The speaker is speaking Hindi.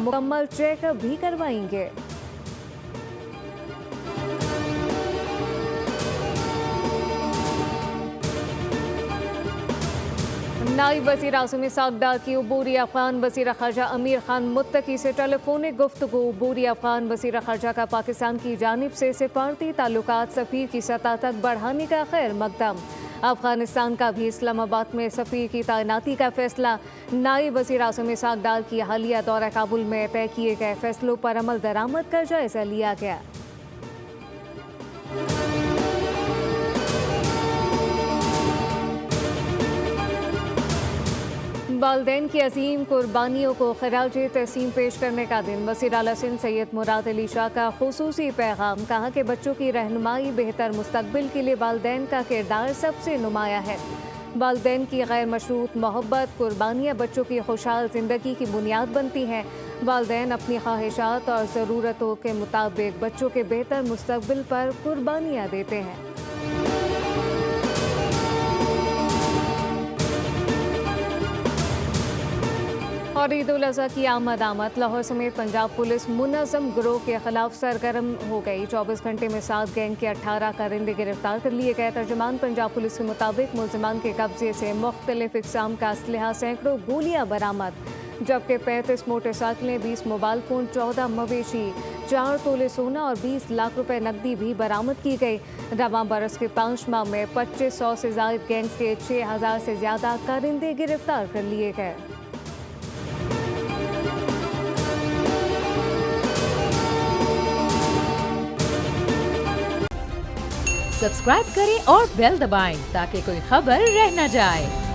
मुकम्मल चेकअप भी करवाएंगे। नायब वज़ीर आज़म इस्हाक़ की अबूरी अफ़गान वज़ीर ख़ारजा अमीर खान मुत्तकी से टेलीफोनिक गुफ्तगू। अबूरी अफ़गान वज़ीर ख़ारजा का पाकिस्तान की जानिब से सिफारती ताल्लुकात सफ़ीर की सतह तक बढ़ाने का खैर मकदम। अफ़गानिस्तान का भी इस्लामाबाद में सफ़ीर की तैनाती का फैसला। नायब वज़ीर आज़म इस्हाक़ की हालिया दौरा काबुल में तय किए गए फैसलों पर अमल दरामद का जायज़ा लिया गया। वालिदैन की अजीम कुर्बानियों को खराज तहसीन पेश करने का दिन। वज़ीर आला सिंध सैयद मुराद अली शाह का खुसूसी पैगाम। कहा कि बच्चों की रहनुमाई बेहतर मुस्तकबिल के लिए वालिदैन का किरदार सबसे नुमाया है। वालिदैन की गैर मशरूत मोहब्बत कुर्बानियाँ बच्चों की खुशहाल ज़िंदगी की बुनियाद बनती हैं। वालिदैन अपनी ख्वाहिशात और ज़रूरतों के मुताबिक बच्चों के बेहतर मुस्तकबिल पर कुर्बानियाँ देते हैं। और ईद उल अज़हा की आमद लाहौर समेत पंजाब पुलिस मुनज़्ज़म गिरोह के खिलाफ सरगर्म हो गई। 24 घंटे में 7 गैंग के 18 कारिंदे गिरफ्तार कर लिए गए। तर्जुमान पंजाब पुलिस के मुताबिक मुल्ज़िमान के कब्जे से मुख्तलिफ इक़साम का असलहा, सैकड़ों गोलियाँ बरामद, जबकि 35 मोटरसाइकिलें, 20 मोबाइल फ़ोन, 14 मवेशी, 4 तोले सोना और 20 लाख रुपए नकदी भी बरामद की गई। रवां बरस के 5 माह में 2500 से ज़ायद गैंग्स के 6000 से ज़्यादा कारिंदे गिरफ्तार कर लिए गए। सब्सक्राइब करें और बेल दबाएं ताकि कोई खबर रह न जाए।